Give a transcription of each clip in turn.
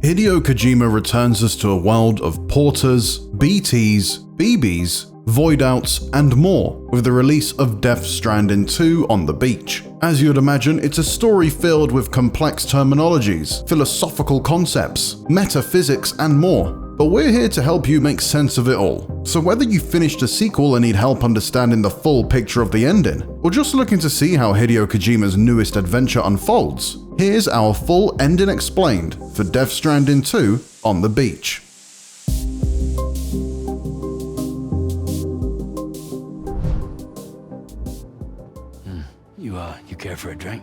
Hideo Kojima returns us to a world of porters, BTs, BBs, void outs, and more with the release of Death Stranding 2 on the beach. As you'd imagine, it's a story filled with complex terminologies, philosophical concepts, metaphysics, and more. But we're here to help you make sense of it all. So whether you finished a sequel and need help understanding the full picture of the ending, or just looking to see how Hideo Kojima's newest adventure unfolds, here's our full ending explained for Death Stranding 2 on the beach. You care for a drink?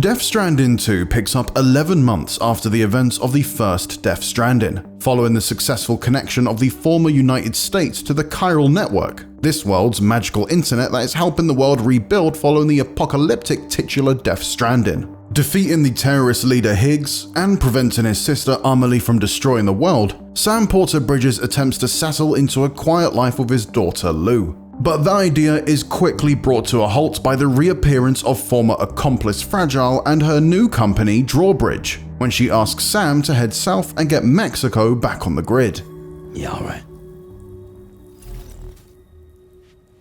Death Stranding 2 picks up 11 months after the events of the first Death Stranding, following the successful connection of the former United States to the chiral network, this world's magical internet that is helping the world rebuild following the apocalyptic titular Death Stranding. Defeating the terrorist leader Higgs and preventing his sister Amelie from destroying the world, Sam Porter Bridges attempts to settle into a quiet life with his daughter Lou. But the idea is quickly brought to a halt by the reappearance of former accomplice Fragile and her new company Drawbridge, when she asks Sam to head south and get Mexico back on the grid. Yeah, alright.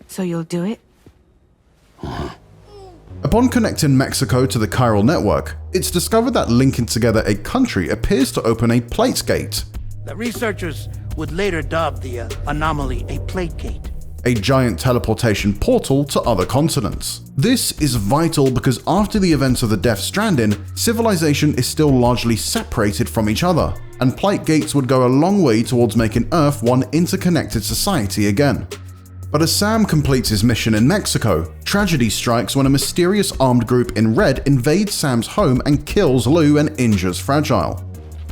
So you'll do it? Upon connecting Mexico to the chiral network, it's discovered that linking together a country appears to open a plate gate. The researchers would later dub the anomaly a plate gate. A giant teleportation portal to other continents. This is vital because after the events of the Death Stranding, civilization is still largely separated from each other, and plate gates would go a long way towards making Earth one interconnected society again. But as Sam completes his mission in Mexico, tragedy strikes when a mysterious armed group in red invades Sam's home and kills Lou and injures Fragile.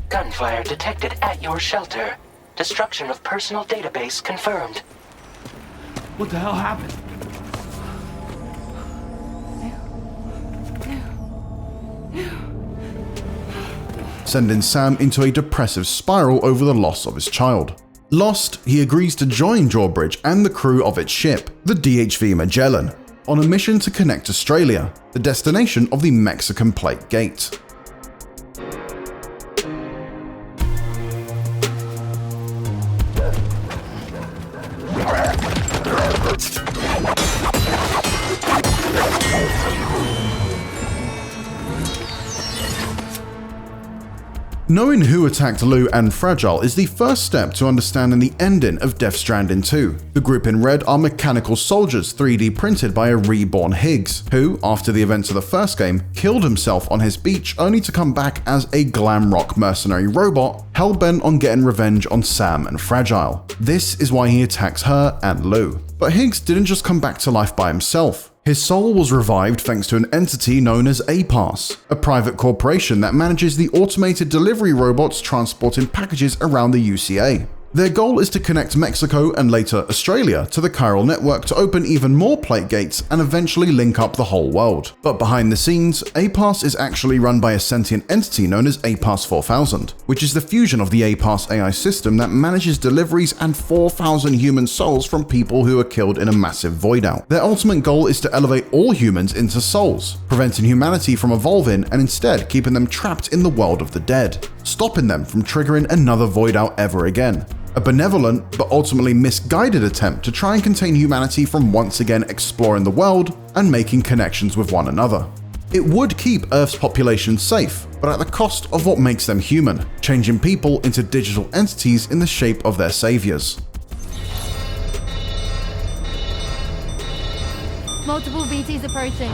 Gunfire detected at your shelter. Destruction of personal database confirmed. What the hell happened? Sending Sam into a depressive spiral over the loss of his child. Lost, he agrees to join Drawbridge and the crew of its ship, the DHV Magellan, on a mission to connect Australia, the destination of the Mexican Plate Gate. Knowing who attacked Lou and Fragile is the first step to understanding the ending of Death Stranding 2. The group in red are mechanical soldiers 3D printed by a reborn Higgs, who, after the events of the first game, killed himself on his beach only to come back as a glam rock mercenary robot, hell-bent on getting revenge on Sam and Fragile. This is why he attacks her and Lou. But Higgs didn't just come back to life by himself. His soul was revived thanks to an entity known as APAS, a private corporation that manages the automated delivery robots transporting packages around the UCA. Their goal is to connect Mexico and later Australia to the chiral network to open even more plate gates and eventually link up the whole world. But behind the scenes, APAS is actually run by a sentient entity known as APAS 4000, which is the fusion of the APAS AI system that manages deliveries and 4,000 human souls from people who are killed in a massive void out. Their ultimate goal is to elevate all humans into souls, preventing humanity from evolving and instead keeping them trapped in the world of the dead, stopping them from triggering another void out ever again. A benevolent but ultimately misguided attempt to try and contain humanity from once again exploring the world and making connections with one another. It would keep Earth's population safe, but at the cost of what makes them human, changing people into digital entities in the shape of their saviors. Multiple BTs approaching.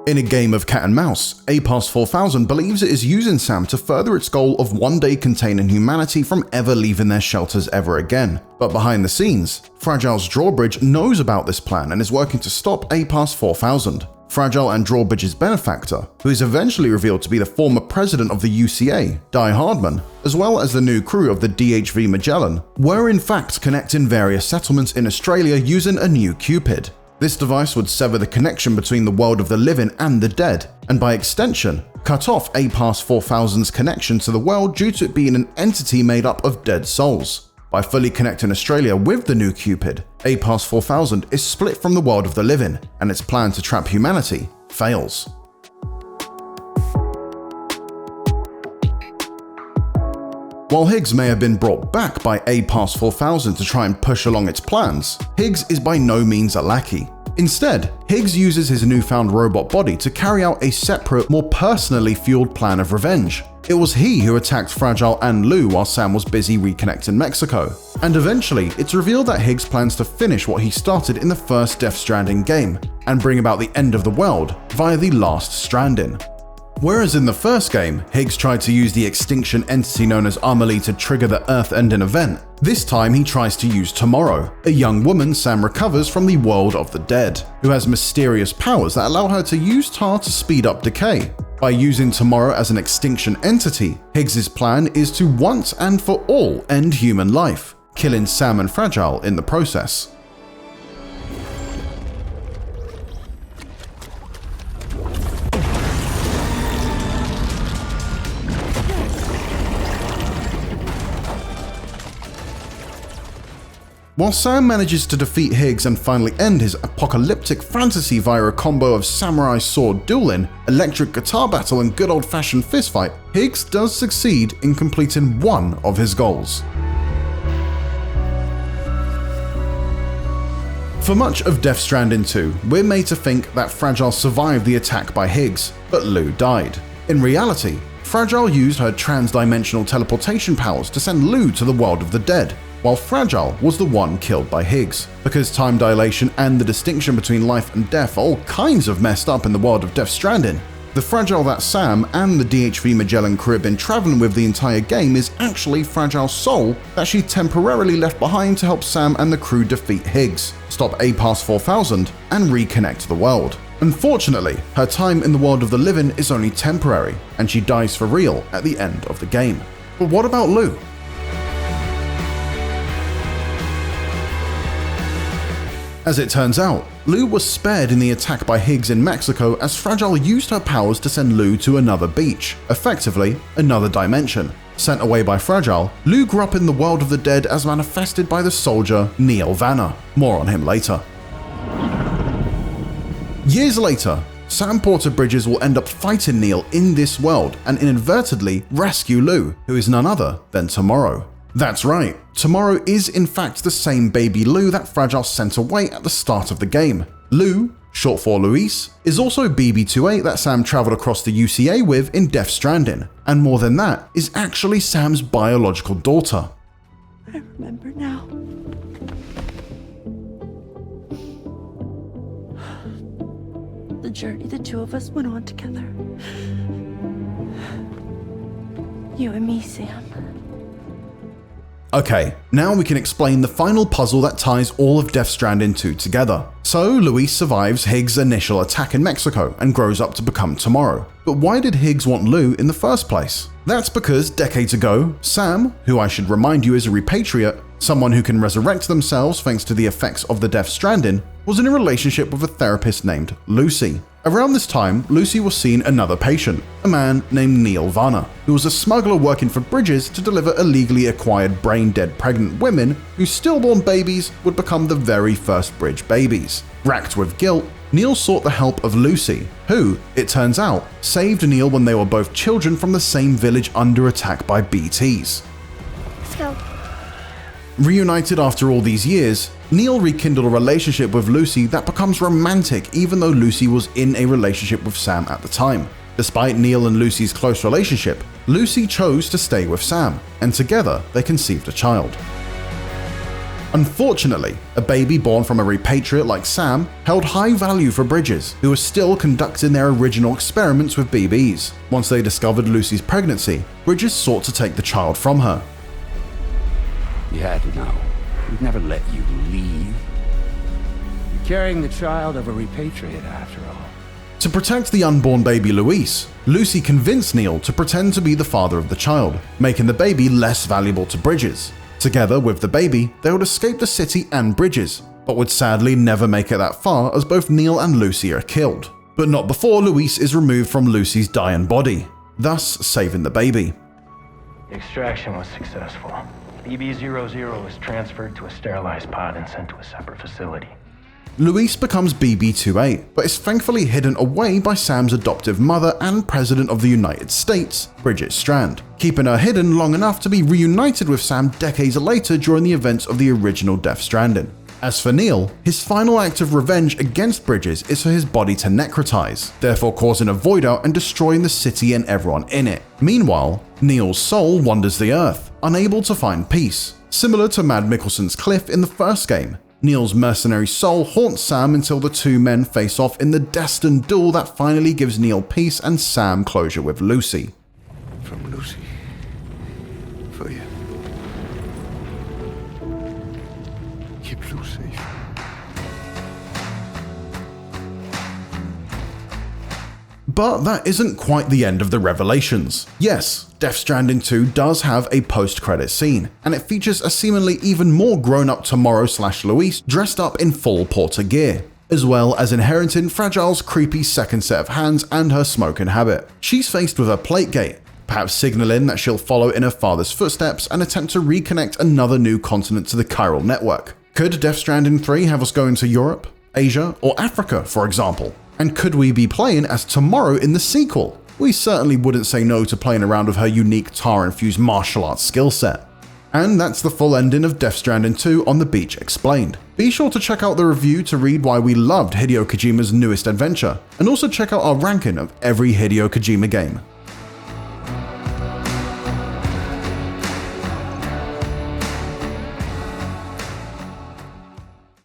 In a game of cat and mouse, APAS 4000 believes it is using Sam to further its goal of one day containing humanity from ever leaving their shelters ever again. But behind the scenes, Fragile's Drawbridge knows about this plan and is working to stop APAS 4000. Fragile and Drawbridge's benefactor, who is eventually revealed to be the former president of the UCA, Die Hardman, as well as the new crew of the DHV Magellan, were in fact connecting various settlements in Australia using a new Cupid. This device would sever the connection between the world of the living and the dead, and by extension, cut off APAS 4000's connection to the world due to it being an entity made up of dead souls. By fully connecting Australia with the new Cupid, A-Pass 4000 is split from the world of the living, and its plan to trap humanity fails. While Higgs may have been brought back by A-Pass 4000 to try and push along its plans, Higgs is by no means a lackey. Instead, Higgs uses his newfound robot body to carry out a separate, more personally fueled plan of revenge. It was he who attacked Fragile and Lou while Sam was busy reconnecting Mexico. And eventually, it's revealed that Higgs plans to finish what he started in the first Death Stranding game, and bring about the end of the world via the last Stranding. Whereas in the first game, Higgs tried to use the extinction entity known as Amelie to trigger the Earth-ending event, this time he tries to use Tomorrow, a young woman Sam recovers from the world of the dead, who has mysterious powers that allow her to use tar to speed up decay. By using Tomorrow as an extinction entity, Higgs' plan is to once and for all end human life, killing Sam and Fragile in the process. While Sam manages to defeat Higgs and finally end his apocalyptic fantasy via a combo of samurai sword dueling, electric guitar battle and good old-fashioned fistfight, Higgs does succeed in completing one of his goals. For much of Death Stranding 2, we're made to think that Fragile survived the attack by Higgs, but Lou died. In reality, Fragile used her trans-dimensional teleportation powers to send Lou to the world of the dead, while Fragile was the one killed by Higgs. Because time dilation and the distinction between life and death are all kinds of messed up in the world of Death Stranding, the Fragile that Sam and the DHV Magellan crew have been traveling with the entire game is actually Fragile's soul that she temporarily left behind to help Sam and the crew defeat Higgs, stop A-Pass 4000, and reconnect the world. Unfortunately, her time in the world of the living is only temporary, and she dies for real at the end of the game. But what about Lou? As it turns out, Lou was spared in the attack by Higgs in Mexico as Fragile used her powers to send Lou to another beach, effectively another dimension. Sent away by Fragile, Lou grew up in the world of the dead as manifested by the soldier Neil Vanner. More on him later. Years later, Sam Porter Bridges will end up fighting Neil in this world and inadvertently rescue Lou, who is none other than Tomorrow. That's right, Tomorrow is in fact the same baby Lou that Fragile sent away at the start of the game. Lou, short for Louise, is also BB-28 that Sam traveled across the UCA with in Death Stranding, and more than that, is actually Sam's biological daughter. I remember now. The journey the two of us went on together. You and me, Sam. Okay, now we can explain the final puzzle that ties all of Death Stranding 2 together. So, Louise survives Higgs' initial attack in Mexico and grows up to become Tomorrow. But why did Higgs want Lou in the first place? That's because decades ago, Sam, who I should remind you is a repatriate, someone who can resurrect themselves thanks to the effects of the Death Stranding, was in a relationship with a therapist named Lucy. Around this time, Lucy was seeing another patient, a man named Neil Vanner, who was a smuggler working for Bridges to deliver illegally acquired brain-dead pregnant women whose stillborn babies would become the very first Bridge babies. Racked with guilt, Neil sought the help of Lucy, who, it turns out, saved Neil when they were both children from the same village under attack by BTs. Let's go. Reunited after all these years, Neil rekindled a relationship with Lucy that becomes romantic even though Lucy was in a relationship with Sam at the time. Despite Neil and Lucy's close relationship, Lucy chose to stay with Sam, and together they conceived a child. Unfortunately, a baby born from a repatriate like Sam held high value for Bridges, who was still conducting their original experiments with BBs. Once they discovered Lucy's pregnancy, Bridges sought to take the child from her. You had to know. We'd never let you leave. You're carrying the child of a repatriate after all. To protect the unborn baby Louise, Lucy convinced Neil to pretend to be the father of the child, making the baby less valuable to Bridges. Together with the baby, they would escape the city and Bridges, but would sadly never make it that far as both Neil and Lucy are killed. But not before Louise is removed from Lucy's dying body, thus saving the baby. The extraction was successful. BB-00 is transferred to a sterilized pod and sent to a separate facility. Louise becomes BB-28, but is thankfully hidden away by Sam's adoptive mother and President of the United States, Bridget Strand, keeping her hidden long enough to be reunited with Sam decades later during the events of the original Death Stranding. As for Neil, his final act of revenge against Bridges is for his body to necrotize, therefore causing a void out and destroying the city and everyone in it. Meanwhile, Neil's soul wanders the earth, unable to find peace. Similar to Mad Mikkelsen's Cliff in the first game, Neil's mercenary soul haunts Sam until the two men face off in the destined duel that finally gives Neil peace and Sam closure with Lucy. From Lucy. For you. Keep Lucy safe. But that isn't quite the end of the revelations. Yes, Death Stranding 2 does have a post-credit scene, and it features a seemingly even more grown-up Tomorrow/Louise dressed up in full Porter gear, as well as inheriting Fragile's creepy second set of hands and her smoking habit. She's faced with a Plategate, perhaps signaling that she'll follow in her father's footsteps and attempt to reconnect another new continent to the chiral network. Could Death Stranding 3 have us going to Europe, Asia, or Africa, for example? And could we be playing as Tomorrow in the sequel? We certainly wouldn't say no to playing around with her unique tar-infused martial arts skill set. And that's the full ending of Death Stranding 2 on the Beach Explained. Be sure to check out the review to read why we loved Hideo Kojima's newest adventure, and also check out our ranking of every Hideo Kojima game.